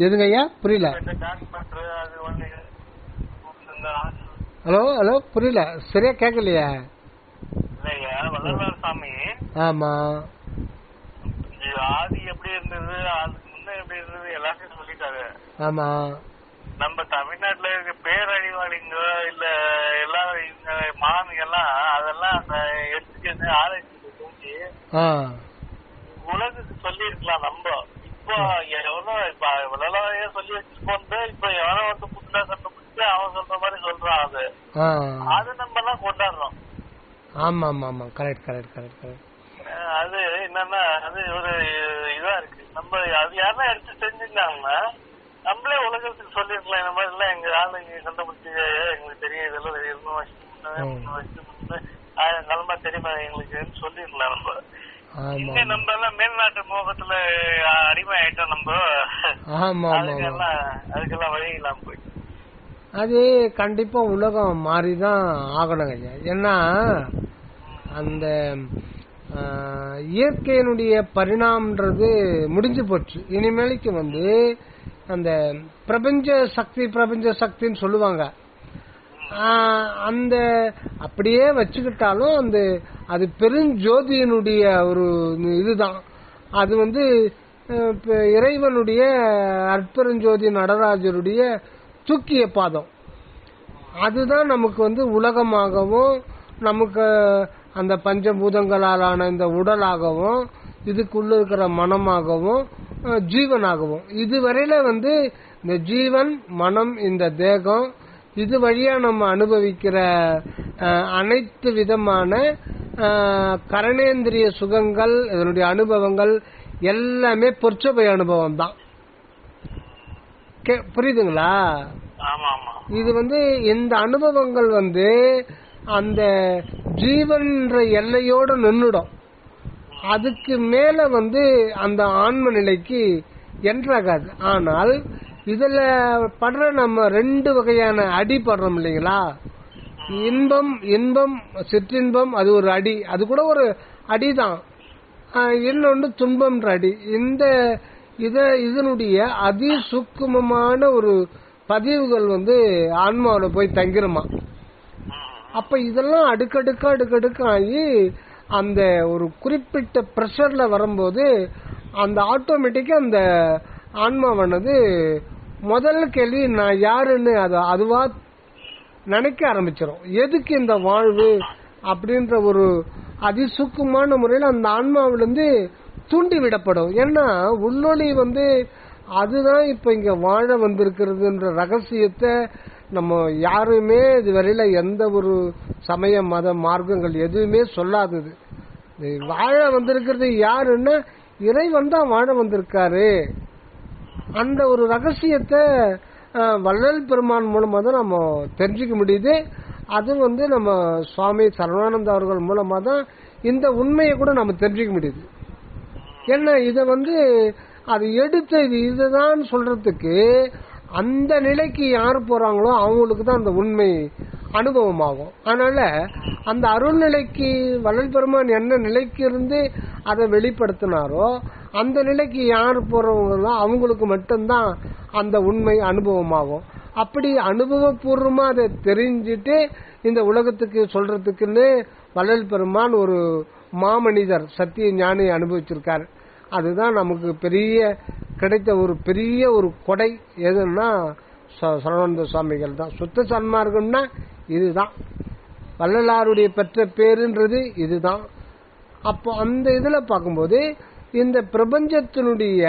எதுங்க ஐயா புரியல? ஹலோ ஹலோ புரியல, சரியா கேட்கலையா? சாமி ஆமா, ஆதி எப்படி இருந்தது, அதுக்கு முன்ன எப்படி இருந்தது எல்லாத்தையும் சொல்லிட்டாரு. ஆமா. நம்ம தமிழ்நாட்டுல இருக்க பேரழிவாளிங்க இல்ல எல்லாரும் மாமிங்க எல்லாம் அதெல்லாம் அந்த எடுத்துக்கிட்டு ஆராய்ச்சி செஞ்சு உலகத்துக்கு சொல்லி இருக்கலாம். நம்ம இப்போ எவ்வளோ இவ்வளோ சொல்லி வச்சுட்டு இப்ப எவனோ வந்து புதுசா கண்டுபிடிச்சு அவன் சொல்ற மாதிரி சொல்றான். அது நம்ம எல்லாம் கொண்டாடுறோம். ஆமா ஆமா ஆமா, கரெக்ட் கரெக்ட் கரெக்ட் கரெக்ட். அது என்னன்னா அது ஒரு இதா இருக்கு. நம்ம அது யாரெல்லாம் எடுத்து செஞ்சிருந்தாங்கன்னா நம்மளே உலகத்துக்கு சொல்லிருக்கலாம். இந்த மாதிரி எல்லாம் எங்க ஆளு இங்க கண்டுபிடிச்சி எங்களுக்கு தெரியும், இதெல்லாம் நிலமா தெரியுமா எங்களுக்கு சொல்லிடலாம். நம்ம இங்க நம்ம எல்லாம் மேல்நாட்டு மோகத்துல அடிமை ஆயிட்டோம். நம்ம அதுக்கெல்லாம் வழி இல்லாம போயிட்டு அது கண்டிப்பா உலகம் மாறிதான் ஆகணுங்க ஐயா. ஏன்னா அந்த இயற்கையினுடைய பரிணாமன்றது முடிஞ்சு போச்சு. இனிமேலுக்கு வந்து அந்த பிரபஞ்ச சக்தின்னு சொல்லுவாங்க. அந்த அப்படியே வச்சுக்கிட்டாலும் அந்த அது பெருஞ்சோதியினுடைய ஒரு இதுதான். அது வந்து இறைவனுடைய அற்பெருஞ்சோதி நடராஜருடைய தூக்கிய பாதம். அதுதான் நமக்கு வந்து உலகமாகவும் நமக்கு அந்த பஞ்சபூதங்களாலான இந்த உடலாகவும் இதுக்குள்ள இருக்கிற மனமாகவும் ஜீவனாகவும் இதுவரையில வந்து இந்த ஜீவன் மனம் இந்த தேகம் இது வழியா நம்ம அனுபவிக்கிற அனைத்து விதமான கரணேந்திரிய சுகங்கள் இதனுடைய அனுபவங்கள் எல்லாமே பொற்சபை அனுபவம் தான். புரியுதுங்களா? இது வந்து இந்த அனுபவங்கள் வந்து அந்த ஜீவன் எல்லையோட நின்னுடும். அதுக்கு மேல வந்து அந்த ஆன்ம நிலைக்கு என்றாகாது. ஆனால் இதுல படுற நம்ம ரெண்டு வகையான அடி படுறோம் இல்லைங்களா? இன்பம் இன்பம் சிற்றின்பம் அது ஒரு அடி, அது கூட ஒரு அடிதான். இன்னொன்று துன்பம்ன்ற அடி. இதனுடைய அதிசூக்குமமான ஒரு பதிவுகள் வந்து ஆன்மாவோட போய் தங்கிருமா. அப்ப இதெல்லாம் அடுக்கடுக்காகி அந்த ஒரு குறிப்பிட்ட பிரஷர்ல வரும்போது அந்த ஆட்டோமேட்டிக்கா அந்த ஆன்மாவானது முதல் கேள்வி நான் யாருன்னு அதுவா நினைக்க ஆரம்பிச்சிடும். எதுக்கு இந்த வாழ்வு அப்படின்ற ஒரு அதிசூக்குமான முறையில் அந்த ஆன்மாவிலிருந்து தூண்டி விடப்படும். ஏன்னா உள்ளொளி வந்து அதுதான் இப்ப இங்க வாழ வந்திருக்கிறதுன்ற ரகசியத்தை நம்ம யாருமே இதுவரையில எந்த ஒரு சமய மத மார்க்கங்கள் எதுவுமே சொல்லாதது. வாழ வந்திருக்கிறது யாருன்னா இறைவன் தான் வாழ வந்திருக்காரு. அந்த ஒரு ரகசியத்தை வள்ளல் பெருமான் மூலமா தான் நம்ம தெரிஞ்சுக்க முடியுது. அது வந்து நம்ம சுவாமி சரவானந்த அவர்கள் மூலமா தான் இந்த உண்மையை கூட நம்ம தெரிஞ்சுக்க முடியுது. ஏன்னா இத வந்து அது எடுத்து இதுதான் சொல்றதுக்கு அந்த நிலைக்கு யார் போறாங்களோ அவங்களுக்கு தான் அந்த உண்மை அனுபவமாகும். அதனால அந்த அருள்நிலைக்கு வள்ளல் பெருமான் என்ன நிலைக்கு இருந்து அதை வெளிப்படுத்தினாரோ அந்த நிலைக்கு யார் போறவங்களோ அவங்களுக்கு மட்டும்தான் அந்த உண்மை அனுபவமாகும். அப்படி அனுபவபூர்வமா அதை தெரிஞ்சுட்டு இந்த உலகத்துக்கு சொல்றதுக்குன்னு வள்ளல் பெருமான் ஒரு மாமனிதர் சத்திய ஞானி அனுபவிச்சிருக்காரு. அதுதான் நமக்கு கிடைத்த ஒரு பெரிய ஒரு கொடை. எதுன்னா சரவானந்த சுவாமிகள் தான். சுத்த சன்மார்க்கம்னா இதுதான், வள்ளலாருடைய பெற்ற பேருன்றது இதுதான். அப்போ அந்த இதுல பார்க்கும்போது இந்த பிரபஞ்சத்தினுடைய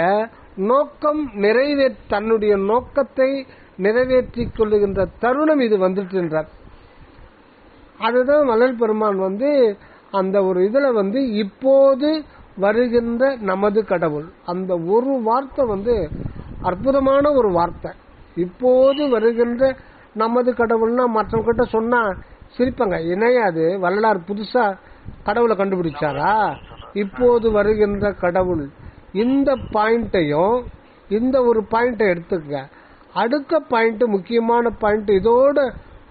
நோக்கம் தன்னுடைய நோக்கத்தை நிறைவேற்றிக் கொள்ளுகின்ற தருணம் இது வந்துட்டுன்றார். அதுதான் வள்ளல் பெருமான் வந்து அந்த ஒரு இதுல வந்து இப்போது வருகின்ற நமது கடவுள் அந்த ஒரு வார்த்தை வந்து அற்புதமான ஒரு வார்த்தை. இப்போது வருகின்ற நமது கடவுள்னா மற்றவங்க கிட்ட சொன்னா சிரிப்பாங்க. இணையாது வள்ளலார் புதுசா கடவுளை கண்டுபிடிச்சாரா? இப்போது வருகின்ற கடவுள். இந்த பாயிண்டையும் இந்த ஒரு பாயிண்டை எடுத்துக்க. அடுத்த பாயிண்ட் முக்கியமான பாயிண்ட் இதோட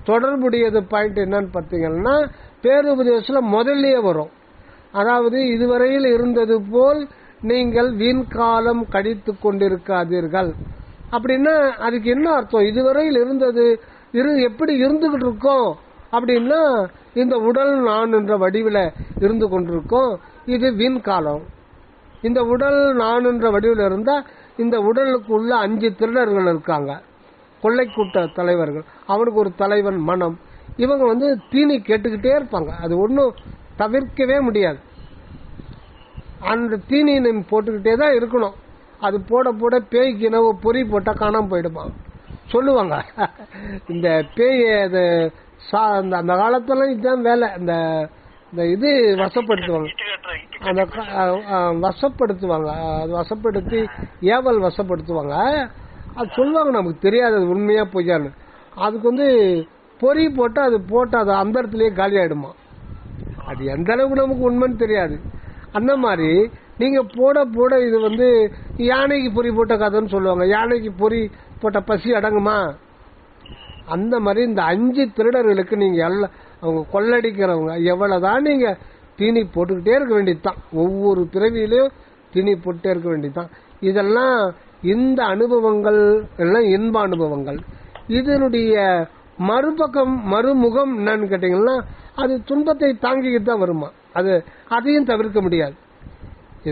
தொடர்புடையது பாயிண்ட் என்னன்னு பார்த்தீங்கன்னா பேருபதேசத்துல முதல்லயே வரும். அதாவது இதுவரையில் இருந்தது போல் நீங்கள் வீண் காலம் கழித்துக் கொண்டிருக்காதீர்கள். அப்படின்னா அதுக்கு என்ன அர்த்தம்? இதுவரையில் இருந்தது எப்படி இருந்துகிட்டு இருக்கோம் அப்படின்னா இந்த உடல் நான் என்ற வடிவில் இருந்து கொண்டிருக்கோம். இது வீண் காலம். இந்த உடல் நான் என்ற வடிவில் இருந்தா இந்த உடலுக்கு உள்ள 5 திருடர்கள் இருக்காங்க, கொள்ளை கூட்ட தலைவர்கள். அவனுக்கு ஒரு தலைவன் மனம். இவங்க தீனி கேட்டுக்கிட்டே இருப்பாங்க. அது ஒன்றும் தவிர்க்கவே முடியாது. அந்த தீனியை நம்ம போட்டுக்கிட்டே தான் இருக்கணும். அது போட போட பேய்க்கு நவ பொறி போட்டா காணாம போயிடுமா சொல்லுவாங்க. இந்த பேய் அந்த காலத்துல இதுதான் வேலை. இந்த இது வசப்படுத்துவாங்க, அந்த வசப்படுத்துவாங்க, அது வசப்படுத்தி ஏவல் வசப்படுத்துவாங்க. அது சொல்லுவாங்க, நமக்கு தெரியாது அது உண்மையா பொய்யான்னு. அதுக்கு பொறி போட்டு அது அந்த இடத்துலயே காலி ஆயிடுமா. அது எந்த அளவுக்கு நமக்கு உண்மைன்னு தெரியாது. அந்த மாதிரி நீங்க போட போட இது யானைக்கு பொறி போட்ட கதைன்னு சொல்லுவாங்க. யானைக்கு பொறி போட்ட பசி அடங்குமா? அந்த மாதிரி இந்த 5 திருடர்களுக்கு நீங்க அவங்க கொள்ளடிக்கிறவங்க எவ்வளவுதான் நீங்க தீனி போட்டுக்கிட்டே இருக்க வேண்டியதுதான். ஒவ்வொரு பிறவியிலையும் தீனி போட்டுட்டே இருக்க வேண்டியதுதான். இதெல்லாம் இந்த அனுபவங்கள் எல்லாம் இன்ப அனுபவங்கள். இதனுடைய மறுபக்கம் மறுமுகம் என்னன்னு கேட்டீங்கன்னா அது துன்பத்தை தாங்கிக்கிட்டு தான் வருமா. அதையும் தவிர்க்க முடியாது.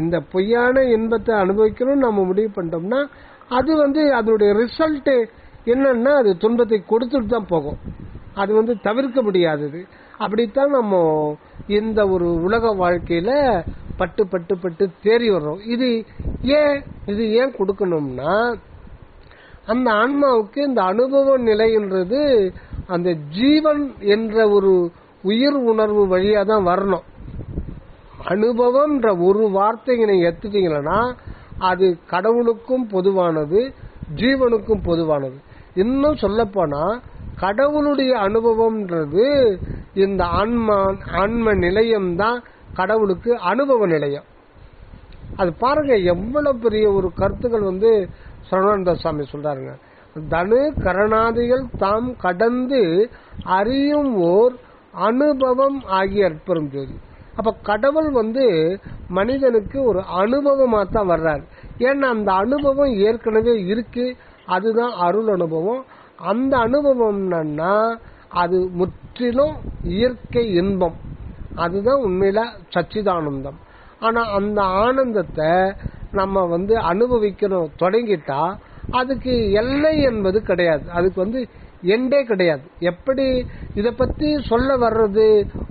இந்த பொய்யான இன்பத்தை அனுபவிக்கணும்னு நம்ம முடிவு பண்ணிட்டோம்னா அது அதனுடைய ரிசல்ட் என்னன்னா அது துன்பத்தை கொடுத்துட்டு தான் போகும். அது தவிர்க்க முடியாதது. அப்படித்தான் நம்ம இந்த ஒரு உலக வாழ்க்கையில பட்டு பட்டு பட்டு தேறி வர்றோம். இது ஏன் கொடுக்கணும்னா அந்த ஆன்மாவுக்கு இந்த அனுபவ நிலைன்றது அந்த ஜீவன் என்ற ஒரு உயிர் உணர்வு வழியா தான் வரணும். அனுபவம்ன்ற ஒரு வார்த்தையை நீங்க எடுத்துட்டீங்கன்னா அது கடவுளுக்கும் பொதுவானது, ஜீவனுக்கும் பொதுவானது. இன்னும் சொல்ல போனா கடவுளுடைய அனுபவம்ன்றது இந்த ஆன்ம நிலையம் தான் கடவுளுக்கு அனுபவ நிலையம். அது பாருங்க எவ்வளவு பெரிய ஒரு கருத்துக்கள் சரவணானந்த சுவாமி சொல்றாருங்க. தனு கரணாதிகள் தாம் கடந்து அறியும் ஓர் அனுபவம் ஆகிய அற்புதம் ஜோதி. அப்ப கடவுள் மனிதனுக்கு ஒரு அனுபவமா தான் வர்றாரு. ஏன்னா அந்த அனுபவம் ஏற்கனவே இருக்கு. அதுதான் அருள் அனுபவம். அந்த அனுபவம் என்னன்னா அது முற்றிலும் இயற்கை இன்பம். அதுதான் உண்மையில சச்சிதானந்தம். ஆனா அந்த ஆனந்தத்தை நம்ம அனுபவிக்கணும் தொடங்கிட்டா அதுக்கு எல்லை என்பது கிடையாது. அதுக்கு எண்டே கிடையாது. எப்படி இத பத்தி சொல்ல வர்றது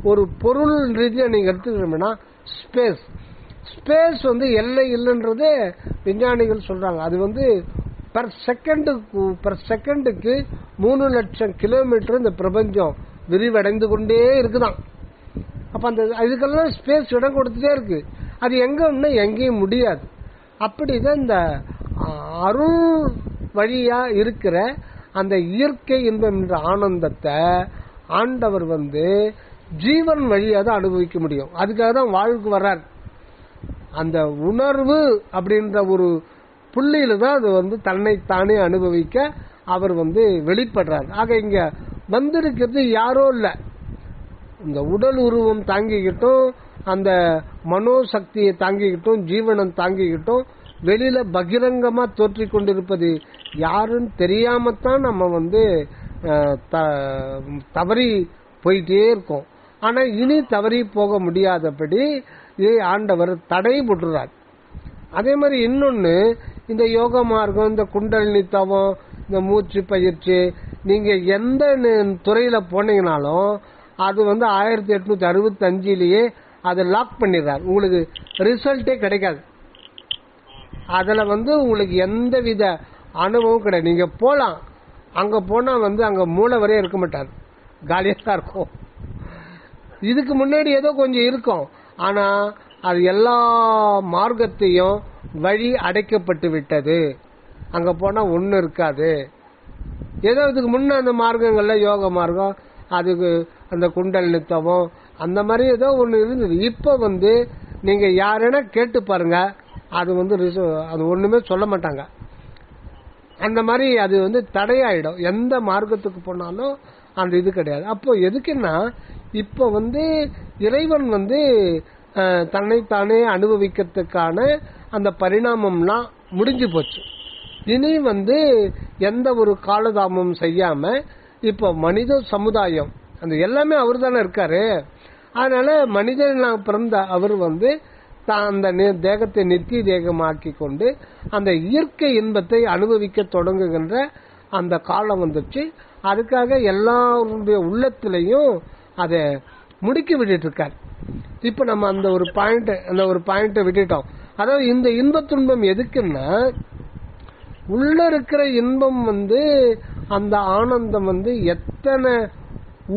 ஒரு பொருள் ரீதியா நீங்க எடுத்துக்கிட்டோம்னா ஸ்பேஸ் எல்லை இல்லைன்றது விஞ்ஞானிகள் சொல்றாங்க. அது பர் செகண்டுக்கு 3 லட்சம் கிலோமீட்டர் இந்த பிரபஞ்சம் விரிவடைந்து கொண்டே இருக்குதான். அப்ப அந்த இதுக்கெல்லாம் ஸ்பேஸ் இடம் கொடுத்துட்டே இருக்கு. அது எங்கன்னா எங்கேயும் முடியாது. அப்படிதான் இந்த அருள் வழியா இருக்கிற அந்த இயற்கை இன்பம் என்ற ஆனந்தத்தை ஆண்டவர் ஜீவன் வழியா தான் அனுபவிக்க முடியும். அதுக்காக தான் வாழ்வுக்கு வர்றார். அந்த உணர்வு அப்படின்ற ஒரு புள்ளியில தான் அது தன்னைத்தானே அனுபவிக்க அவர் வெளிப்படுறார். ஆக இங்க வந்திருக்கிறது யாரோ இல்ல, இந்த உடல் உருவம் தாங்கிக்கிட்டும் அந்த மனோசக்தியை தாங்கிக்கிட்டும் ஜீவனம் தாங்கிக்கிட்டும் வெளியில பகிரங்கமா தோற்றி கொண்டிருப்பது யாருன்னு தெரியாமத்தான் நம்ம தவறி போயிட்டே இருக்கோம். ஆனா இனி தவறி போக முடியாதபடி ஆண்டவர் தடை போட்டுறார். அதே மாதிரி இன்னொன்னு இந்த யோக மார்க்கம், இந்த குண்டலினி தவம், இந்த மூச்சு பயிற்சி, நீங்க எந்த துறையில போனீங்கனாலும் அது 1865லயே அதை லாக் பண்ணிடுறார். உங்களுக்கு ரிசல்ட்டே கிடைக்காது. அதுல உங்களுக்கு எந்த வித அனுபவம் கிடையாது. நீங்க போலாம், அங்க போனா அங்க மூளை வரையே இருக்க மாட்டார், காலியா தான் இருக்கும். இதுக்கு முன்னாடி ஏதோ கொஞ்சம் இருக்கும், ஆனா அது எல்லா மார்க்கத்தையும் வழி அடைக்கப்பட்டு விட்டது. அங்க போனா ஒண்ணு இருக்காது. ஏதோ இதுக்கு முன்ன அந்த மார்க்கங்கள்ல யோக மார்க்கம், அதுக்கு அந்த குண்டல் நித்தவம் அந்த மாதிரி ஏதோ ஒண்ணு இருந்தது. இப்ப நீங்க யாருன்னா கேட்டு பாருங்க, அது அது ஒண்ணுமே சொல்ல மாட்டாங்க. அந்த மாதிரி அது தடையாயிடும். எந்த மார்க்கத்துக்கு போனாலும் அந்த இது கிடையாது. அப்போ எதுக்குன்னா இப்ப இறைவன் தன்னைத்தானே அனுபவிக்கிறதுக்கான அந்த பரிணாமம்லாம் முடிஞ்சு போச்சு. இனி எந்த ஒரு காலதாமமும் செய்யாம இப்ப மனித சமுதாயம் அந்த எல்லாமே அவர் தானே இருக்காரு. அதனால மனிதனாக பிறந்த அவர் அந்த தேகத்தை நித்திய தேகமாக்கி கொண்டு அந்த இயற்கை இன்பத்தை அனுபவிக்க தொடங்குகின்ற அந்த காலம் வந்துச்சு. அதுக்காக எல்லாருடைய உள்ளத்திலையும் அதை முடுக்கி விட்டுட்டு இருக்காரு. இப்ப நம்ம அந்த ஒரு பாயிண்ட் விட்டுட்டோம். அதாவது இந்த இன்ப துன்பம் எதுக்குன்னா, உள்ள இருக்கிற இன்பம் அந்த ஆனந்தம் எத்தனை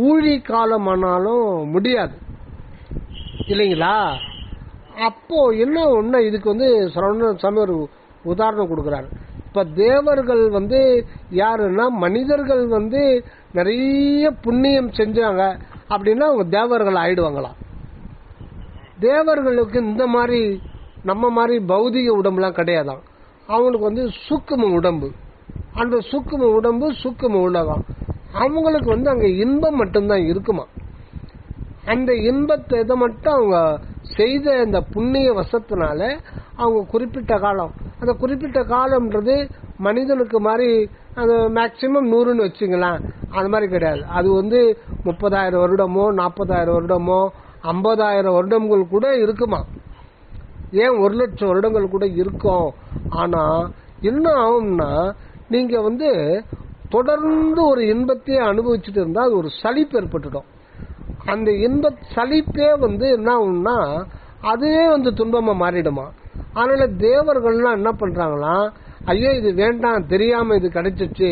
ஊழி காலமானாலும் முடியாது இல்லைங்களா? அப்போ என்ன ஒண்ணு, இதுக்கு சரவண சாமி ஒரு உதாரணம் கொடுக்கிறாரு. இப்ப தேவர்கள் யாருன்னா, மனிதர்கள் நிறைய புண்ணியம் செஞ்சாங்க அப்படின்னா அவங்க தேவர்கள் ஆயிடுவாங்களாம். தேவர்களுக்கு இந்த மாதிரி நம்ம மாதிரி பௌதிக உடம்புலாம் கிடையாதான். அவங்களுக்கு சூக்கும உடம்பு, அந்த சூக்கும உடம்பு சூக்கும உலகம். அவங்களுக்கு அங்க இன்பம் மட்டும்தான் இருக்குமா. அந்த இன்பத்தை இதை மட்டும் அவங்க செய்த இந்த புண்ணிய வசத்தினால அவங்க குறிப்பிட்ட காலம், அந்த குறிப்பிட்ட காலம்ன்றது மனிதனுக்கு மாதிரி அது மேக்சிமம் 100ன்னு வச்சுங்களேன், அது மாதிரி கிடையாது. அது 30,000 வருடமோ 40,000 வருடமோ 50,000 வருடங்கள் கூட இருக்குமா. ஏன் 1,00,000 வருடங்கள் கூட இருக்கும். ஆனா என்ன ஆகும்னா, நீங்க தொடர்ந்து ஒரு இன்பத்தையே அனுபவிச்சுட்டு இருந்தா அது ஒரு சலிப்பு ஏற்பட்டுடும். அந்த இன்ப சலிப்பே என்ன ஆகும்னா அதுவே துன்பமா மாறிடுமா. அதனால தேவர்கள்லாம் என்ன பண்றாங்களா, ஐயோ இது வேண்டாம், தெரியாம இது கிடைச்சிச்சு,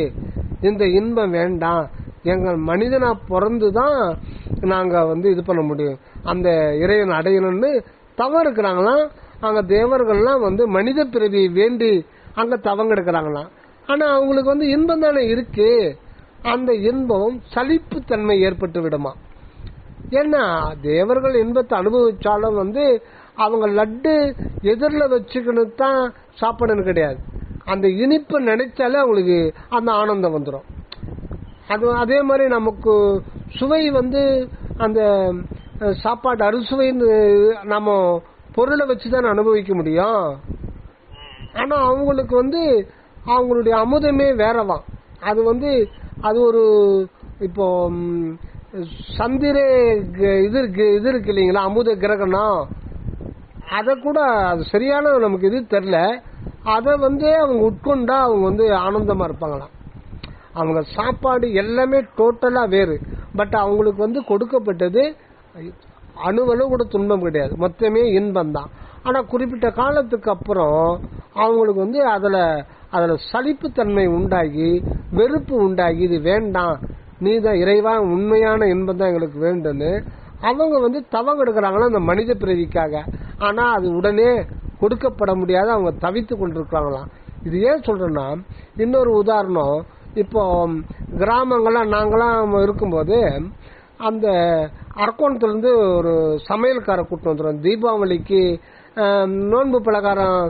இந்த இன்பம் வேண்டாம், எங்கள் மனிதனா பிறந்துதான் நாங்க இது பண்ண முடியும், அந்த இறைவன் அடையணும்னு தவம் இருக்கிறாங்களாம். அங்க தேவர்கள்லாம் மனித பிறவி வேண்டி அங்க தவங்க எடுக்கிறாங்களாம். ஆனா அவங்களுக்கு இன்பம் தானே இருக்கு, அந்த இன்பம் சலிப்பு தன்மை ஏற்பட்டு விடுமா. ஏன்னா தேவர்கள் இன்பத்தை அனுபவிச்சாலும் அவங்க லட்டு எதிரில் வச்சுக்கணும் தான் சாப்பிடணும் கிடையாது. அந்த இனிப்பு நினைச்சாலே அவங்களுக்கு அந்த ஆனந்தம் வந்துடும். அது அதே மாதிரி நமக்கு சுவை அந்த சாப்பாடு அறுசுவை நம்ம பொருளை வச்சுதான் அனுபவிக்க முடியும். ஆனா அவங்களுக்கு அவங்களுடைய அமுதமே வேறவாம். அது அது ஒரு இப்போ சந்திர இது இருக்கு இல்லைங்களா, அமுத கிரகணம், அத கூட அது சரியான நமக்கு இது தெரியல. அதை அவங்க உட்கொண்டா அவங்க ஆனந்தமா இருப்பாங்களாம். அவங்க சாப்பாடு எல்லாமே டோட்டலா வேறு, பட் அவங்களுக்கு கொடுக்கப்பட்டது அணுவளவு கூட துன்பம் கிடையாது, மொத்தமே இன்பம் தான். ஆனா குறிப்பிட்ட காலத்துக்கு அப்புறம் அவங்களுக்கு அதுல சலிப்புத்தன்மை உண்டாகி வெறுப்பு உண்டாகி, இது வேண்டாம், நீதான் இறைவா, உண்மையான இன்பம் தான் எங்களுக்கு வேண்டும்னு அவங்க தவம் எடுக்கிறாங்களா அந்த மனித பிறவிக்காக. ஆனா அது உடனே கொடுக்கப்பட முடியாத அவங்க தவித்து கொண்டிருக்கிறாங்களாம். இது ஏன் சொல்றேன்னா, இன்னொரு உதாரணம், இப்போ கிராமங்கள்லாம் நாங்களாம் இருக்கும்போது அந்த அரக்கோணத்துல இருந்து ஒரு சமையல்கார கூட்டு வந்துடும். தீபாவளிக்கு நோன்பு பலகாரம்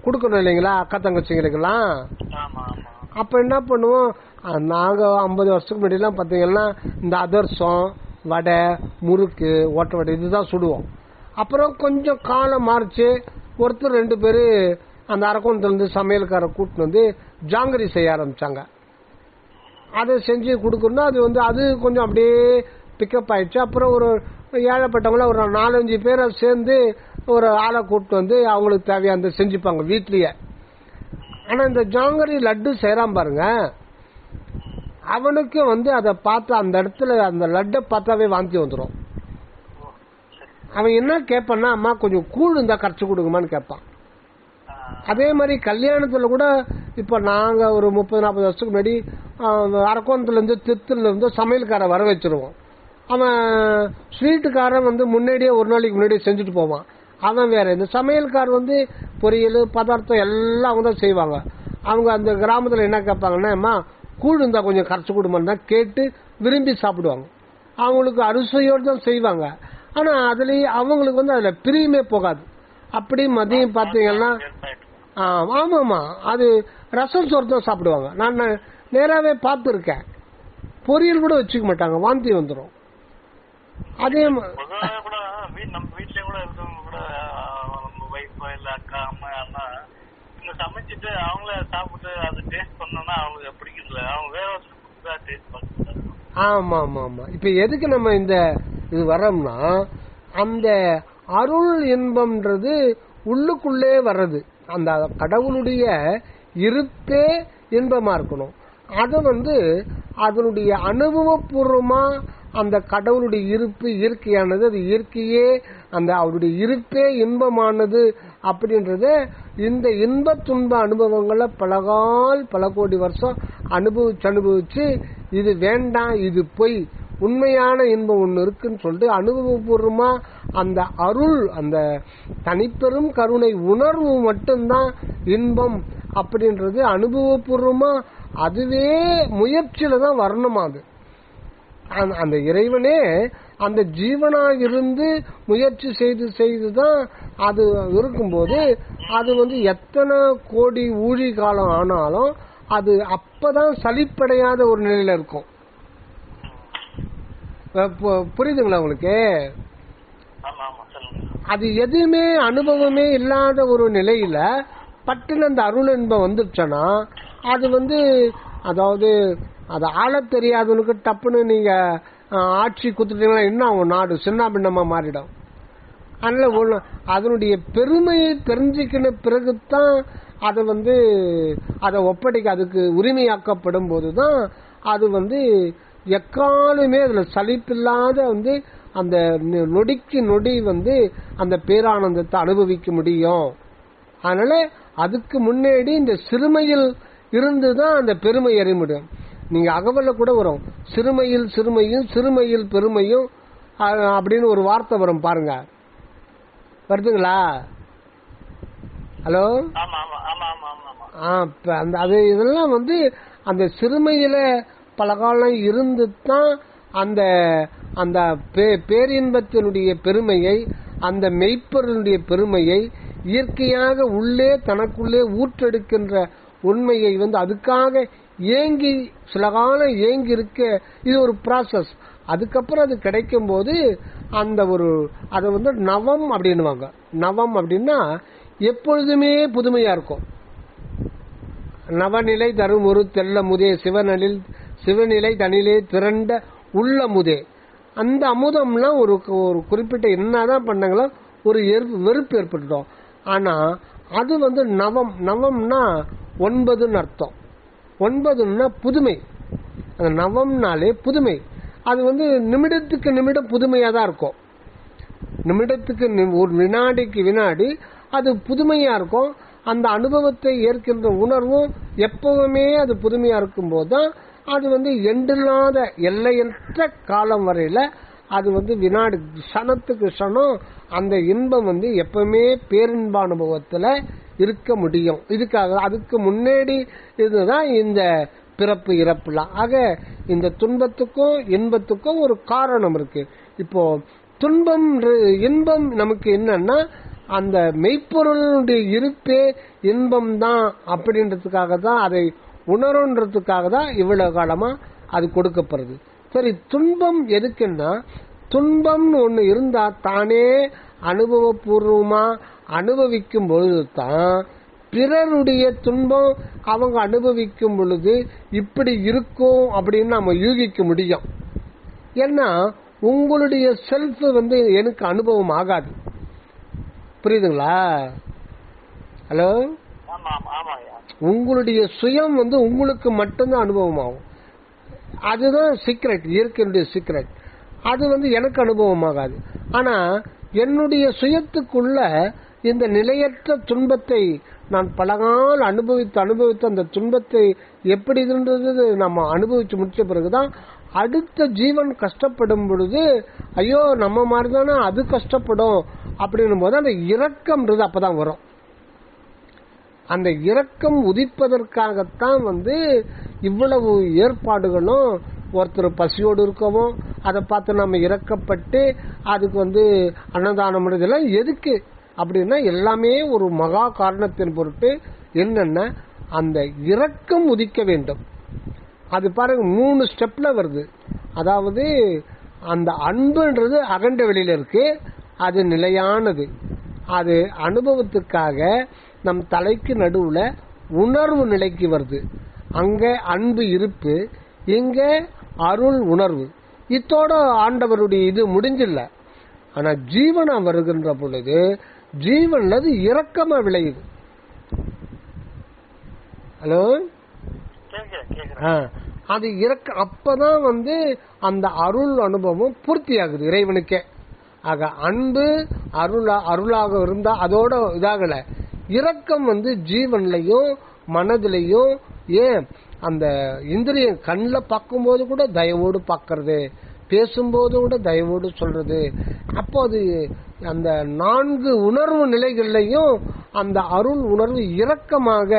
கொடுக்கணும் இல்லைங்களா அக்கா தங்கச்சிங்களுக்கெல்லாம். அப்ப என்ன பண்ணுவோம், நாங்க 50 வருஷத்துக்கு முன்னாடி எல்லாம் பாத்தீங்கன்னா இந்த அதிரசம், வடை, முறுக்கு, ஓட்ட வடை இதுதான் சுடுவோம். அப்புறம் கொஞ்சம் காலம் மாறிச்சு, ஒருத்தர் 2 பேரு அந்த அரக்கோணத்துல இருந்து சமையல்கார கூட்டு ஜாங்கிரி செய்ய ஆரம்பிச்சாங்க. அதை செஞ்சு கொடுக்கணும். அது அது கொஞ்சம் அப்படியே பிக்கப் ஆயிடுச்சு. அப்புறம் ஒரு ஏழைப்பட்டவங்கள ஒரு 4-5 பேரை சேர்ந்து ஒரு ஆளை கூப்பிட்டு அவங்களுக்கு தேவையான செஞ்சுப்பாங்க வீட்லயே. ஆனா இந்த ஜாங்கரி லட்டு செய்யறான் பாருங்க, அவனுக்கு அதை பார்த்து அந்த இடத்துல அந்த லட்டை பார்த்தாவே வாந்தி வந்துடும். அவன் என்ன கேட்பான்னா, அம்மா கொஞ்சம் கூழ் இருந்தா கரைச்சு கொடுக்குமான்னு கேட்பான். அதே மாதிரி கல்யாணத்துல கூட இப்ப நாங்க ஒரு 30-40 வருஷத்துக்கு முன்னாடி அரக்கோணத்துல இருந்து திருத்தூர்ல இருந்து சமையல்கார வர வச்சிருவோம். அவன் ஸ்வீட்டுக்காரன் முன்னாடியே ஒரு நாளைக்கு முன்னாடியே செஞ்சுட்டு போவான். அவன் வேற. இந்த சமையல்கார் பொரியல் பதார்த்தம் எல்லாம் அவங்க தான் செய்வாங்க. அவங்க அந்த கிராமத்துல என்ன கேட்பாங்கன்னா, கூழ் இருந்தா கொஞ்சம் கரைச்சு கொடுமான்னு கேட்டு விரும்பி சாப்பிடுவாங்க. அவங்களுக்கு அறுசுவையோடு தான் செய்வாங்க. ஆனா அதுலயே அவங்களுக்கு அதுல பிரியுமே போகாது. அப்படி மதியம் பாத்தீங்கன்னா ஆமாமா அது ரசம் சோறு தான் சாப்பிடுவாங்க. நான் நேராவே பார்த்துருக்கேன். பொரியல் கூட வச்சுக்க மாட்டாங்க, வாந்தி வந்துடும். அதே நம்ம வீட்லயே கூட இருக்கவங்க கூட நம்ம வைஃப் இல்ல அக்கா அம்மா அண்ணா இந்த அவங்க சமைச்சிட்டு அவங்கள சாப்பிட்டு அது டேஸ்ட் பண்ணோம்னா அவங்களுக்கு பிடிக்கல, அவங்க வேற ஒருத்தர் டேஸ்ட் பண்ணுறாங்க. ஆமா ஆமா ஆமா. இப்ப எதுக்கு நம்ம இந்த இது வரோம்னா, அந்த அருள் இன்பம்ன்றது உள்ளுக்குள்ளே வர்றது. அந்த கடவுளுடைய இருப்பே இன்பமா இருக்கணும். அது அதனுடைய அனுபவபூர்வமா அந்த கடவுளுடைய இருப்பு இயற்கையானது, அது இயற்கையே அந்த அவருடைய இருப்பே இன்பமானது அப்படின்றத இந்த இன்ப துன்ப அனுபவங்களை பல கோடி வருஷம் அனுபவிச்சு இது வேண்டாம், இது பொய், உண்மையான இன்பம் ஒண்ணு இருக்குன்னு சொல்லிட்டு அனுபவபூர்வமா அந்த அருள், அந்த தனிப்பெரும் கருணை உணர்வு மட்டும்தான் இன்பம் அப்படின்றது அனுபவபூர்வமா அதுவே முயற்சியில தான் வரணுமா. அது அந்த இறைவனே அந்த ஜீவனாக இருந்து முயற்சி செய்துதான் அது இருக்கும்போது அது எத்தனை கோடி ஊழி காலம் ஆனாலும் அது அப்பதான் சலிப்படையாத ஒரு நிலையில இருக்கும். புரியுதுங்களா உங்களுக்கு? அது எதுவுமே அனுபவமே இல்லாத ஒரு நிலையில பட்டுன்னு அந்த அருள் இன்பம் வந்துடுச்சுன்னா அது அதாவது அது ஆள தெரியாதவனுக்கு டப்புன்னு நீங்க ஆட்சி குத்துட்டீங்கன்னா என்ன ஆகும்? நாடு சின்ன பின்னமா மாறிடும். அதனால அதனுடைய பெருமையை தெரிஞ்சுக்கின பிறகுதான் அதை அதை ஒப்படைக்க அதுக்கு உரிமையாக்கப்படும் போதுதான் அது எக்காலுமே அதுல சலிப்பில்லாத அந்த நொடிக்கு நொடி அந்த பேரானந்தத்தை அனுபவிக்க முடியும். அதனால அதுக்கு முன்னாடி இந்த சிறுமையில் இருந்துதான் அந்த பெருமை அறிய முடியும். நீங்க அகவல்ல கூட வரும், சிறுமையில் சிறுமையும் சிறுமையில் பெருமையும் அப்படின்னு ஒரு வார்த்தை வரும் பாருங்க, வருதுங்களா? ஹலோ, அது இதெல்லாம் அந்த சிறுமையில பல காலம் இருந்து தான் அந்த அந்த பேரின்பத்தினுடைய பெருமையை, அந்த மெய்ப்பொருளுடைய பெருமையை இயற்கையாக உள்ளே தனக்குள்ளே ஊற்றெடுக்கின்ற உண்மையை அதுக்காக ஏங்கி சில காலம் ஏங்கி இருக்க, இது ஒரு ப்ராசஸ். அதுக்கப்புறம் அது கிடைக்கும் போது அந்த ஒரு அதை நவம் அப்படின்னுவாங்க. நவம் அப்படின்னா எப்பொழுதுமே புதுமையா இருக்கும். நவநிலை தரும் ஒரு தெல்ல முதே சிவநிலை தனிலே திரண்ட உள்ள முதே. அந்த அமுதம்லாம் ஒரு குறிப்பிட்ட என்னதான் பண்ணாங்களோ ஒரு வெறுப்பு ஏற்பட்டுட்டோம். ஆனா அது நவம். நவம்னா 9ன்னு அர்த்தம். 9ன்னா புதுமை. அந்த நவம்னாலே புதுமை. அது நிமிடத்துக்கு நிமிடம் புதுமையா தான் இருக்கும். நிமிடத்துக்கு ஒரு வினாடிக்கு வினாடி அது புதுமையா இருக்கும். அந்த அனுபவத்தை ஏற்கின்ற உணர்வும் எப்பவுமே அது புதுமையா இருக்கும் போதுதான் அது எண்டில்லாத எல்லையற்ற காலம் வரையில அது வினாடி சனத்துக்கு சனம் அந்த இன்பம் எப்பவுமே பேரின்ப அனுபவத்துல இருக்க முடியும். இதுக்காக அதுக்கு முன்னாடி இதுதான் இந்த பிறப்பு இறப்புலாம். ஆக இந்த துன்பத்துக்கும் இன்பத்துக்கும் ஒரு காரணம் இருக்கு. இப்போ துன்பம் இன்பம் நமக்கு என்னன்னா அந்த மெய்ப்பொருளுடைய இருப்பே இன்பம் தான் அப்படின்றதுக்காக தான், அதை உணருன்றதுக்காக தான் இவ்வளவு காலமா அது கொடுக்கப்படுது. சரி, துன்பம் எதுக்குன்னா, துன்பம்னு ஒண்ணு இருந்தா தானே அனுபவபூர்வமா அனுபவிக்கும் பொழுதுதான் பிறருடைய துன்பம் அவங்க அனுபவிக்கும் பொழுது இப்படி இருக்கும் அப்படின்னு நம்ம யூகிக்க முடியும். ஏன்னா உங்களுடைய செல்ஃப் எனக்கு அனுபவம் ஆகாது. புரியுதுங்களா? ஹலோ, உங்களுடைய சுயம் உங்களுக்கு மட்டும்தான் அனுபவம் ஆகும். அதுதான் சீக்ரெட், இயற்கையுடைய சீக்ரெட். அது எனக்கு அனுபவம் ஆகாது. ஆனா என்னுடைய சுயத்துக்குள்ள இந்த நிலையற்ற துன்பத்தை நான் பலகால் அனுபவித்து அந்த துன்பத்தை எப்படி இருந்தது நம்ம அனுபவிச்சு முடிச்ச பிறகுதான் அடுத்த ஜீவன் கஷ்டப்படும் பொழுது ஐயோ நம்ம மாதிரிதானே அது கஷ்டப்படும் அப்படின்னும் போது அந்த இரக்கம்ன்றது அப்பதான் வரும். அந்த இரக்கம் உதிப்பதற்காகத்தான் இவ்வளவு ஏற்பாடுகளும். ஒருத்தர் பசியோடு இருக்கவும் அதை பார்த்து நம்ம இரக்கப்பட்டு அதுக்கு அன்னதானம் இதெல்லாம் எதுக்கு அப்படின்னா எல்லாமே ஒரு மகா காரணத்தின் பொருட்டு என்னன்னா அந்த இரக்கம் உதிக்க வேண்டும். அது பாருங்க 3 ஸ்டெப்ல வருது. அதாவது அந்த அன்புன்றது அகண்ட வெளியில இருக்கு, அது நிலையானது. அது அனுபவத்துக்காக நம் தலைக்கு நடுவுல உணர்வு நிலைக்கு வருது. அங்க அன்பு இருப்பு, இங்க அருள் உணர்வு. இத்தோட ஆண்டவருடைய இது முடிஞ்சில்ல. ஆனா ஜீவனா வருகின்ற பொழுது ஜீவன்ல அது இரக்கமா விளையுது. ஹலோ, அது அப்பதான் அந்த அருள் அனுபவம் பூர்த்தி ஆகுது இறைவனுக்கே. ஆக அன்பு அருளாக இருந்தா அதோட இதாகல, இரக்கம் ஜீவன்லயும் மனதிலையும், ஏன் அந்த இந்திரியம் கண்ணில் பார்க்கும்போது கூட தயவோடு பார்க்கறது, பேசும்போது கூட தயவோடு சொல்றது. அப்போ அது அந்த 4 உணர்வு நிலைகள்லையும் அந்த அருள் உணர்வு இரக்கமாக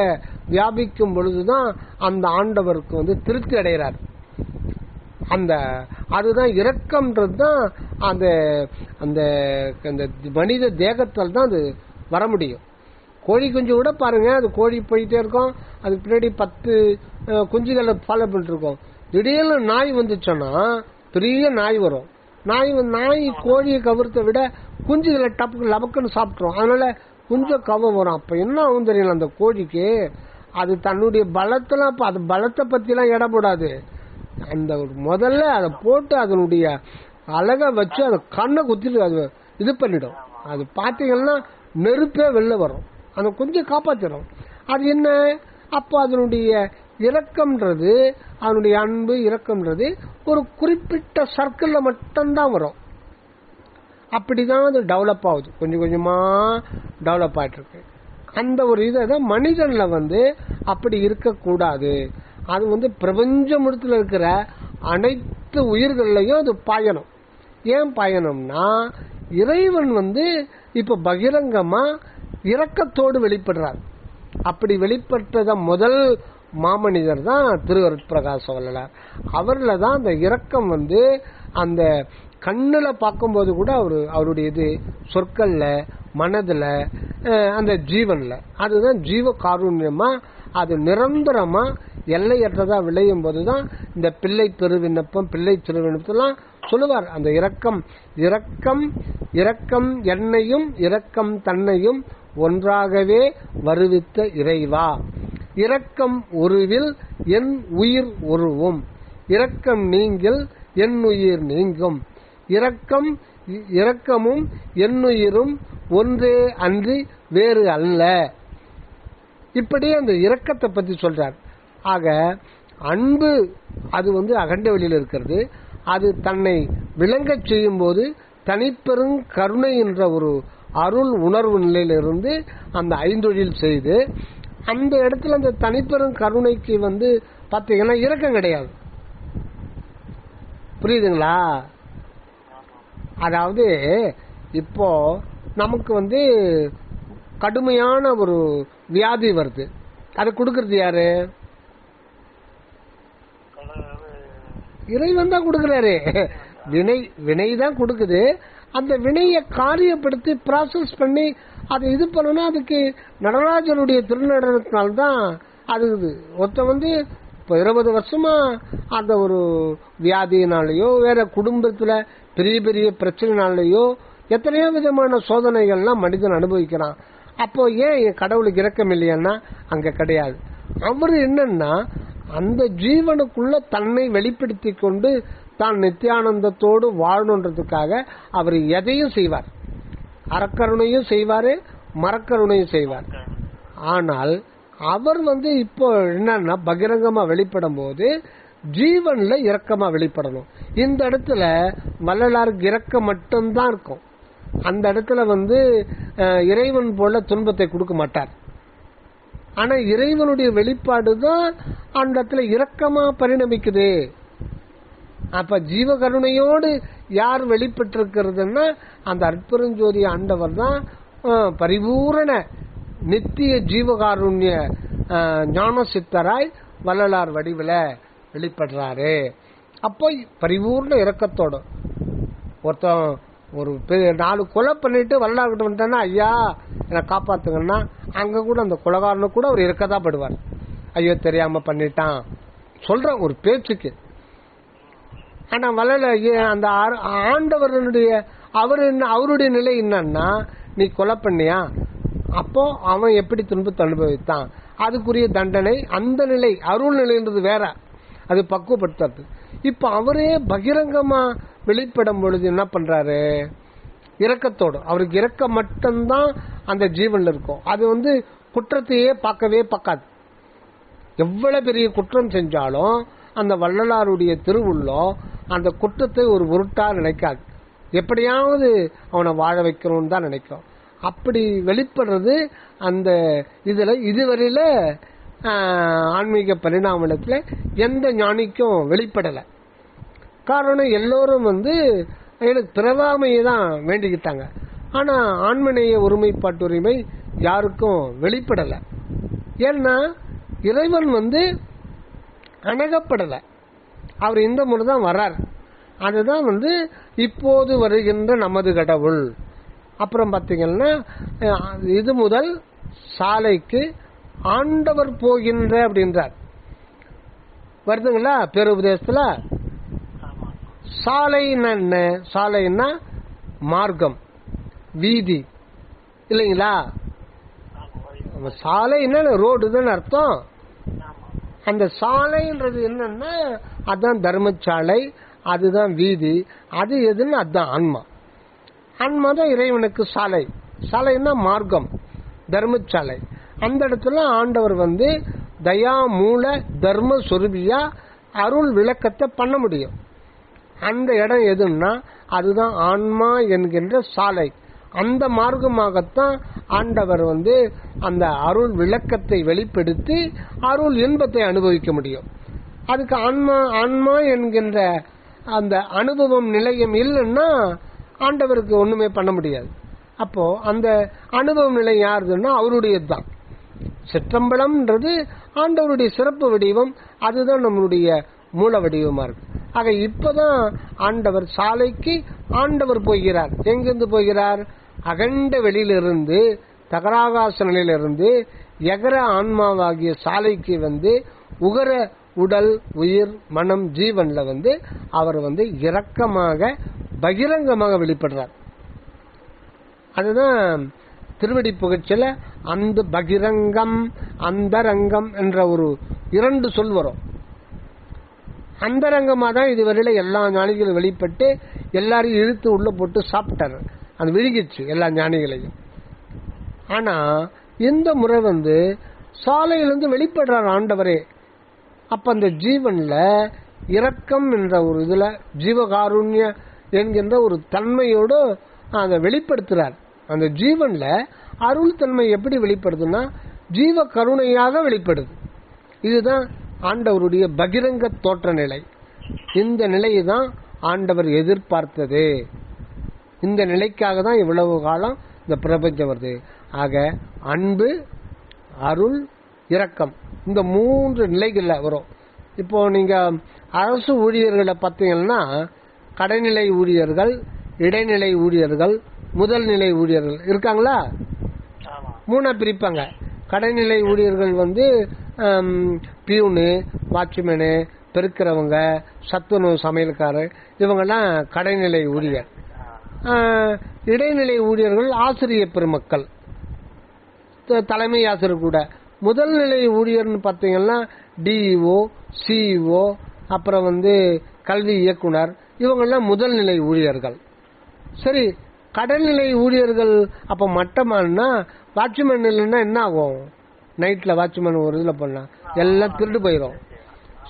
வியாபிக்கும் பொழுதுதான் அந்த ஆண்டவருக்கு திருப்தி அடைகிறார். அதுதான் இரக்கம்ன்றது தான் அந்த அந்த மனித தேகத்தால் தான் அது வர முடியும். கோழி குஞ்சு கூட பாருங்க, அது கோழி போயிட்டே இருக்கும், அதுக்கு பின்னாடி 10 குஞ்சுகளை ஃபாலோ பண்ணிட்டு இருக்கோம். திடீர்னு நாய் வந்துச்சோன்னா பெரிய நாய் வரும். நாய் கோழியை கவர்த்த விட குஞ்சுகளை டப்புக்கு லபக்குன்னு சாப்பிட்றோம். அதனால கொஞ்சம் கவம் வரும். அப்ப என்ன ஆகும் தெரியல அந்த கோழிக்கு, அது தன்னுடைய பலத்தெல்லாம் அது பலத்தை பத்திலாம் இடப்படாது. அந்த முதல்ல அதை போட்டு அதனுடைய அழகை வச்சு அதை கண்ணை குத்திட்டு அது இது பண்ணிடும். அது பாத்தீங்கன்னா நெருப்பே வெளில வரும், அந்த கொஞ்சம் காப்பாத்திடும். அது என்ன, அப்போ அதனுடைய இரக்கம்ன்றது, அதனுடைய அன்பு இரக்கம்ன்றது ஒரு குறிப்பிட்ட சர்க்கிள்ல மட்டும்தான் வரும். அப்படிதான் அது டெவலப் ஆகுது, கொஞ்சம் கொஞ்சமா டெவலப் ஆயிட்டு இருக்கு. அந்த ஒரு இதை மனிதன்ல அப்படி இருக்கக்கூடாது. அது பிரபஞ்சம் முழுத்துல இருக்கிற அனைத்து உயிர்களையும் அது பாயணும். ஏன் பாயணும்னா, இறைவன் இப்ப பகிரங்கமா இரக்கத்தோடு வெளிப்படுறார். அப்படி வெளிப்பட்டத முதல் மாமனிதர் தான் திருவருட்பிரகாச வள்ளலார். அவர்ல தான் அந்த இரக்கம் அந்த கண்ணுல பார்க்கும்போது கூட அவருடைய இது சொற்கள்ல, மனதுல, அந்த ஜீவன்ல, அதுதான் ஜீவ காருண்யமா அது நிரந்தரமா எல்லையற்றதா விளையும் போதுதான் இந்த பிள்ளை பெருவிண்ணப்பம், பிள்ளை திருவிண்ணப்பம் சொல்லுவார். அந்த இரக்கம் இரக்கம் இரக்கம் என்னையும் இரக்கம் தன்னையும் ஒன்றாகவே வருவித்த இறைவா, இரக்கம் ஒருவில் என் உயிர் ஒருவும், இரக்கம் நீங்கள் என் உயிர் நீங்கும், இரக்கமும் என்னுயிரும் ஒன்றே அன்றி வேறு அல்ல. இப்படி அந்த இரக்கத்தை பத்தி சொல்றார். ஆக அன்பு அது அகண்ட வெளியில் இருக்கிறது. அது தன்னை விளங்க செய்யும் போது தனிப்பெரும் கருணை என்ற ஒரு அருள் உணர்வு நிலையிலிருந்து அந்த ஐந்தொழில் செய்து, அந்த இடத்துல அந்த தனிப்பெரும் கருணைக்கு பாத்தீங்கன்னா இரக்கம் கிடையாது. புரியுதுங்களா? அதாவது இப்போ நமக்கு கடுமையான ஒரு வியாதி வருது, அதை கொடுக்கறது யாரு? இறைவன் தான் கொடுக்கிறாரு. வினை தான் கொடுக்குது. அந்த வினையை காரியப்படுத்தி ப்ராசஸ் பண்ணி அதை இது பண்ணணும். அதுக்கு நடராஜனுடைய திருநடனத்தினால்தான் அது ஒருத்த இப்போ 20 வருஷமா அந்த ஒரு வியாதியினாலேயோ வேற குடும்பத்துல பெரிய பெரிய பிரச்சனைனாலேயோ எத்தனையோ விதமான சோதனைகள்லாம் மனிதன் அனுபவிக்கிறான். அப்போ ஏன் கடவுளுக்கு இரக்கம் இல்லையான்னா அங்க கிடையாது. அவரு என்னன்னா அந்த ஜீவனுக்குள்ள தன்னை வெளிப்படுத்தி கொண்டு தான் நித்தியானந்தத்தோடு வாழணுன்றதுக்காக அவர் எதையும் செய்வார். அறக்கருணையும் செய்வாரு, மரக்கருணையும் செய்வார். ஆனால் அவர் இப்போ என்னன்னா பகிரங்கமா வெளிப்படும் போது ஜீவன்ல இரக்கமா வெளிப்படணும். இந்த இடத்துல வள்ளலாருக்கு இரக்கம் மட்டும்தான் இருக்கும். அந்த இடத்துல இறைவன் போல துன்பத்தை கொடுக்க மாட்டார். ஆனா இறைவனுடைய வெளிப்பாடு தான் அந்த இடத்துல இரக்கமா பரிணமிக்குது. அப்ப ஜீவகருணையோடு யார் வெளிப்பட்டிருக்கிறதுன்னா அந்த அற்பெருஞ்சோதி ஆண்டவர் தான் பரிபூரண நித்திய ஜீவகாருண்ய ஞான சித்தராய் வள்ளலார் வடிவில் வெளிப்படுறாரு. அப்போ பரிபூர்ண இரக்கத்தோட ஒருத்தன் ஒரு 4 கொலை பண்ணிட்டு வள்ளலார்கிட்ட வந்துட்டானா, ஐயா என்னை காப்பாத்துங்கன்னா, அங்க கூட அந்த கொலைகாரனு கூட அவர் இருக்கதான் படுவார். ஐயோ தெரியாம பண்ணிட்டான் சொல்ற ஒரு பேச்சுக்கு. ஆனா வள்ளல அந்த ஆண்டவருடைய அவருடைய நிலை என்னன்னா, நீ கொலை பண்ணியா, அப்போ அவன் எப்படி துன்பத்தை அனுபவித்தான், அதுக்குரிய தண்டனை, அந்த நிலை அருள் நிலைன்றது வேற, அது பக்குவப்படுத்துறது. இப்ப அவரே பகிரங்கமா வெளிப்படும் பொழுது என்ன பண்றாரு, இரக்கத்தோடு, அவருக்கு இரக்கம் மட்டும்தான் அந்த ஜீவன்ல இருக்கும். அது குற்றத்தையே பார்க்கவே பார்க்காது. எவ்வளவு பெரிய குற்றம் செஞ்சாலும் அந்த வள்ளலாருடைய திருவுள்ளம் அந்த குற்றத்தை ஒரு உருட்டா நினைக்காது, எப்படியாவது அவனை வாழ வைக்கணும்னு தான் நினைக்கும். அப்படி வெளிப்படுறது அந்த இதுல இதுவரையில ஆன்மீக பரிணாமத்துல எந்த ஞானிக்கும் வெளிப்படல. காரணம் எல்லோரும் எனக்கு பிறவாமையை தான் வேண்டிக்கிட்டாங்க. ஆனா ஆன்மநேய ஒருமைப்பாட்டு உரிமை யாருக்கும் வெளிப்படல. ஏன்னா இறைவன் அணுகப்படல. அவர் இந்த முறை தான் வர்றார். அதுதான் இப்போது வருகின்ற நமது கடவுள். அப்புறம் பாத்தீங்கன்னா இது முதல் சாலைக்கு ஆண்டவர் போகின்ற அப்படின்றார் வருதுங்களா பேருபதேசத்துல. சாலைன்னா என்ன, சாலைன்னா மார்க்கம், வீதி இல்லைங்களா. சாலைன்னா ரோடு தான் அர்த்தம். அந்த சாலைன்றது என்னன்னா அதுதான் தர்மசாலை, அதுதான் வீதி. அது எதுன்னு அதுதான் ஆன்மா. ஆன்மா தான் இறைவனுக்கு சாலை. சாலைன்னா மார்க்கம், தர்மசாலை. அந்த இடத்துல ஆண்டவர் தயா மூல தர்ம சொருபியா அருள் விளக்கத்தை பண்ண முடியும். அந்த இடம் எதுன்னா அதுதான் ஆன்மா என்கின்ற சாலை. அந்த மார்க்கமாகத்தான் ஆண்டவர் அந்த அருள் விளக்கத்தை வெளிப்படுத்தி அருள் இன்பத்தை அனுபவிக்க முடியும். அதுக்கு ஆன்மா என்கின்ற அந்த அனுபவம் நிலையம் இல்லைன்னா ஆண்டவருக்கு ஒண்ணுமே பண்ண முடியாது. அப்போ அந்த அனுபவ நிலை யாருன்னா அவருடையது தான். சிற்றம்பலம்ன்றது ஆண்டவருடைய சிறப்பு வடிவம், அதுதான் நம்மளுடைய மூல வடிவமா இருக்கு. ஆக இப்பதான் ஆண்டவர் சாலைக்கு ஆண்டவர் போகிறார். எங்கிருந்து போகிறார், அகண்ட வெளியிலிருந்து தகராகாச நிலையிலிருந்து எகர ஆன்மாவாகிய சாலைக்கு உகர உடல் உயிர் மனம் ஜீவன்ல அவர் இரக்கமாக பகிரங்கமாக வெளிப்படுறார். அதுதான் திருவடி புகழ்ச்சியில அந்த பகிரங்கம் அந்தரங்கம் என்ற ஒரு 2 சொல் வரும். அந்தரங்கமா தான் இதுவரையில எல்லா ஞானிகளும் வெளிப்பட்டு எல்லாரையும் இழுத்து உள்ள போட்டு சாப்பிட்டாரு. அது விழுகிச்சு எல்லா ஞானிகளையும். ஆனா இந்த முறை சாலையிலிருந்து வெளிப்படுறார் ஆண்டவரே. அப்ப அந்த ஜீவன்ல இரக்கம் என்ற ஒரு இதுல ஜீவகாருண்ய என்கின்ற ஒரு தன்மையோடு அதை வெளிப்படுத்துறார். அந்த ஜீவன்ல அருள் தன்மை எப்படி வெளிப்படுதுன்னா ஜீவ கருணையாக வெளிப்படுது. இதுதான் ஆண்டவருடைய பகிரங்க தோற்ற நிலை. இந்த நிலையை தான் ஆண்டவர் எதிர்பார்த்தது. இந்த நிலைக்காக தான் இவ்வளவு காலம் இந்த பிரபஞ்சம் வருது. ஆக அன்பு, அருள், இரக்கம், இந்த 3 நிலைகள்ல வரும். இப்போ நீங்க அரசு ஊழியர்களை பார்த்தீங்கன்னா கடைநிலை ஊழியர்கள், இடைநிலை ஊழியர்கள், முதல் நிலை ஊழியர்கள் இருக்காங்களா? 3 பிரிப்பாங்க. கடைநிலை ஊழியர்கள் பியூனு, வாட்ச்மேனு, பெருக்கிறவங்க, சத்துணவு சமையல்காரர், இவங்கெல்லாம் கடைநிலை ஊழியர். இடைநிலை ஊழியர்கள் ஆசிரியர் பெருமக்கள், தலைமை ஆசிரியர் கூட. முதல் நிலை ஊழியர்னு பார்த்தீங்கன்னா டிஇஓ, சிஇஓ, அப்புறம் கல்வி இயக்குனர், இவங்கெல்லாம் முதல் நிலை ஊழியர்கள். சரி, கடைநிலை ஊழியர்கள் அப்ப மட்டமானா வாட்ச்மேன் இல்லைன்னா என்ன ஆகும்? நைட்ல வாட்ச்மேன் ஒரு இதுல பண்ணா எல்லாம் திருடு போயிடும்.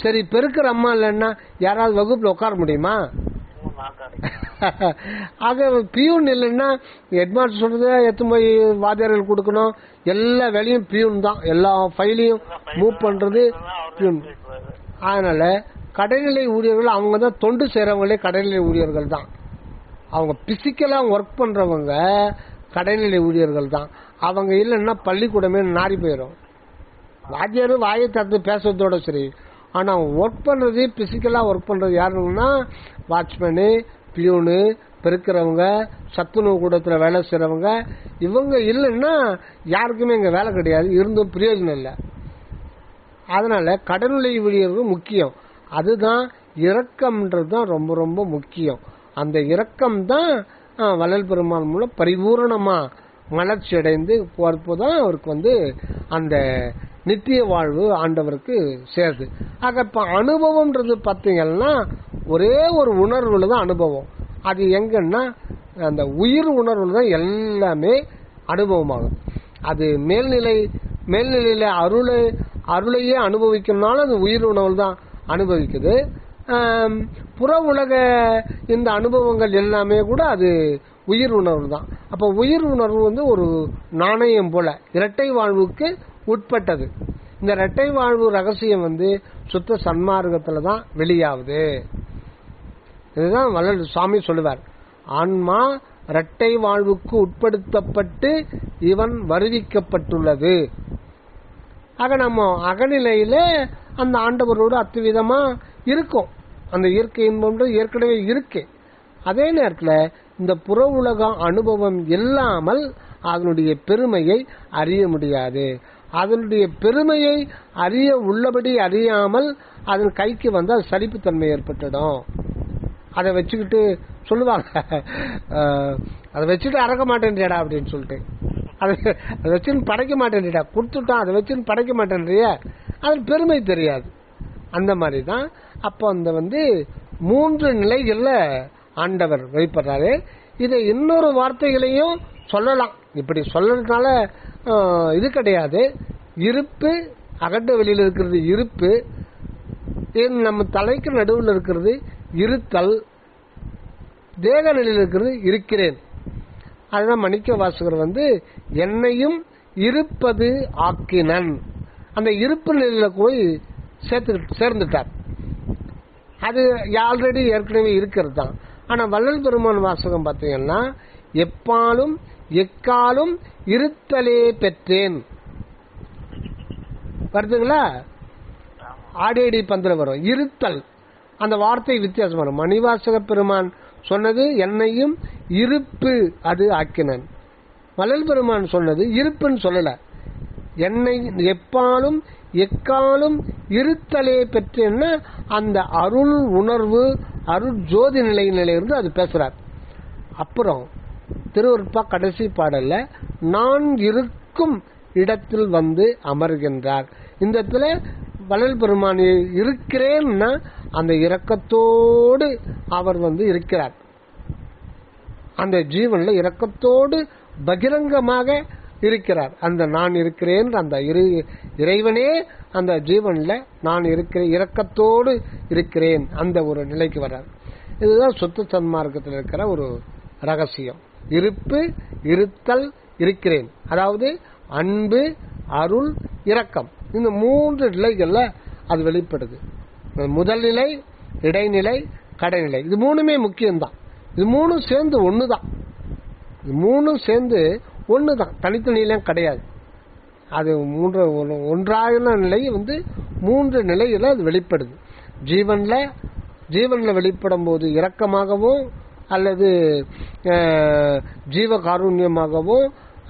சரி, பெருக்கிற அம்மா இல்லைன்னா யாராவது வகுப்புல உட்கார முடியுமா? ஆக பியூன் இல்லைன்னா ஹெட்மாஸ்டர் சொல்றத எத்து போய் வாத்தியார்கள் கொடுக்கணும். எல்லா வேலையும் பியூன் தான், எல்லா ஃபைலையும் மூவ் பண்றது பியூன். அதனால கடைநிலை ஊழியர்கள் அவங்க தான், தொண்டு செய்யறவங்களே கடைநிலை ஊழியர்கள் தான். அவங்க பிசிக்கலா ஒர்க் பண்றவங்க கடைநிலை ஊழியர்கள் தான். அவங்க இல்லைன்னா பள்ளிக்கூடமே நாரி போயிடும். வாத்தியாரு வாயை தத்து பேசுறதோட சரி, ஆனா ஒர்க் பண்றது பிசிக்கலா ஒர்க் பண்றது யாருன்னா வாட்ச்மேனு, பியூனு, பெருக்கிறவங்க, சத்துணவு கூடத்துல வேலை செய்யறவங்க. இவங்க இல்லைன்னா யாருக்குமே இங்க வேலை கிடையாது, இருந்தும் பிரயோஜனம் இல்லை. அதனால கடைநிலை ஊழியர்கள் முக்கியம். அதுதான் இரக்கம்ன்றதுதான் ரொம்ப ரொம்ப முக்கியம். அந்த இரக்கம் தான் வள்ளல் பெருமான் மூலம் பரிபூரணமா மலர்ச்சி அடைந்து போறப்போதான் அவருக்கு அந்த நித்திய வாழ்வு ஆண்டவருக்கு சேருது. ஆக இப்ப அனுபவம்ன்றது பாத்தீங்கன்னா ஒரே ஒரு உணர்வுல தான் அனுபவம். அது எங்கன்னா அந்த உயிர் உணர்வுல தான் எல்லாமே அனுபவமாகும். அது மேல்நிலையில அருளையே அனுபவிக்கணும்னாலும் அது உயிர் உணர்வு தான் அனுபவிக்குது. புற உலக இந்த அனுபவங்கள் எல்லாமே கூட அது உயிர் உணர்வு தான். அப்ப உயிர் உணர்வு ஒரு நாணயம் போல இரட்டை வாழ்வுக்கு உட்பட்டது. இந்த இரட்டை வாழ்வு ரகசியம் சுத்த சன்மார்க்கத்துல தான் வெளியாகுது. இதுதான் வள்ளல் சுவாமி சொல்லுவார். ஆன்மா இரட்டை வாழ்வுக்கு உட்படுத்தப்பட்டு இவன் வருவிக்கப்பட்டுள்ளது. ஆக நம்ம அகநிலையில அந்த ஆண்டவரோடு அத்துவிதமா இருக்கும். அந்த இயற்கை இன்பம் ஏற்கனவே இருக்கு. அதே நேரத்தில் இந்த புற உலக அனுபவம் இல்லாமல் அதனுடைய பெருமையை அறிய முடியாது. அதனுடைய பெருமையை உள்ளபடி அறியாமல் அதன் கைக்கு வந்தால் சலிப்புத்தன்மை ஏற்பட்டுடும். அதை வச்சுக்கிட்டு சொல்லுவாங்க, அதை வச்சுட்டு அறக்க மாட்டேன்றியடா அப்படின்னு சொல்லிட்டு, அதை வச்சுன்னு படைக்க மாட்டேன்றியா, கொடுத்துட்டான் அதை வச்சுன்னு படைக்க மாட்டேன்றிய, அதன் பெருமை தெரியாது. அந்த மாதிரி தான் அப்போ அந்த 3 நிலைகள்ல ஆண்டவர் வைப்படுறாரு. இதை இன்னொரு வார்த்தைகளையும் சொல்லலாம். இப்படி சொல்றதுனால இது கிடையாது. இருப்பு, அகண்ட வெளியில் இருக்கிறது இருப்பு, நம்ம தலைக்கு நடுவில் இருக்கிறது இருத்தல், தேக நிலையில் இருக்கிறது இருக்கிறேன். அதுதான் மாணிக்க வாசகர் என்னையும் இருப்பது ஆக்கினன், அந்த இருப்பு நிலையில போய் சேர்ந்துட்டார். அது ஆல்ரெடி ஏற்கனவே இருக்கிறது தான். ஆனா வள்ளல் பெருமான் வாசகம் பார்த்தீங்கன்னா எப்பாலும் எக்காலும் இருத்தலே பெற்றேன் வருதுங்களா. ஆடேடி பந்தில வரும் இருத்தல், அந்த வார்த்தை வித்தியாசம் வரும். மணிவாசக பெருமான் சொன்னது என்னையும் இருப்பு அது ஆக்கினன். வள்ளல் பெருமான் சொன்னது இருப்புன்னு சொல்லல, என்னை எப்பாலும் எக்காலும் இருத்தலே பெற்றேன்னா அந்த அருள் உணர்வு அருள் ஜோதி நிலையிலிருந்து அது பேசுறார். அப்புறம் திருவருட்பா கடைசி பாடல்ல நான் இருக்கும் இடத்தில் அமர்கின்றார். இந்த இடத்துல வள்ளல் பெருமான் இருக்கிறேன்னா அந்த இரக்கத்தோடு அவர் இருக்கிறார். அந்த ஜீவன்ல இரக்கத்தோடு பகிரங்கமாக இருக்கிறார். அந்த நான் இருக்கிறேன் அந்த இறைவனே அந்த ஜீவன்ல நான் இருக்கிறேன் இரக்கத்தோடு இருக்கிறேன் அந்த ஒரு நிலைக்கு வர்றார். இதுதான் சுத்த சன்மார்க்கத்தில் இருக்கிற ஒரு ரகசியம். இருப்பு, இருத்தல், இருக்கிறேன். அதாவது அன்பு, அருள், இரக்கம், இந்த 3 நிலைகள்ல அது வெளிப்படுது. முதல் நிலை, இடைநிலை, கடைநிலை, இது 3மே முக்கியம்தான். இது 3 சேர்ந்து ஒண்ணுதான். இது 3 சேர்ந்து ஒண்ணுதான், தனித்தனியெல்லாம் கிடையாது. அது ஒன்றான நிலை 3 நிலையில அது வெளிப்படுது. ஜீவன்ல வெளிப்படும் போது இரக்கமாகவும் அல்லது ஜீவகாருண்யமாகவும்,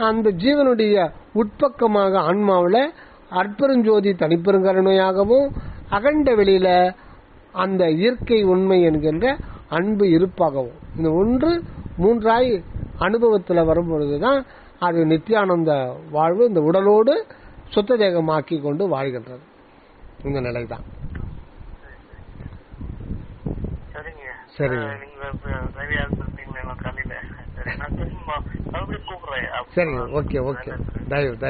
அந்த ஜீவனுடைய உட்பக்கமாக ஆன்மாவில் அற்பெருஞ்சோதி தனிப்பெருங்கருணையாகவும், அகண்ட வெளியில அந்த இயற்கை உண்மை என்கின்ற அன்பு இருப்பாகவும், இந்த 3 அனுபவத்தில் வரும்பொழுதுதான் அது நித்தியானந்த வாழ்வு இந்த உடலோடு சுத்த தேகமாக்கி கொண்டு வாழ்கின்றது. இந்த நிலைதான். சரிங்க, சரிங்க, ஓகே, தயவு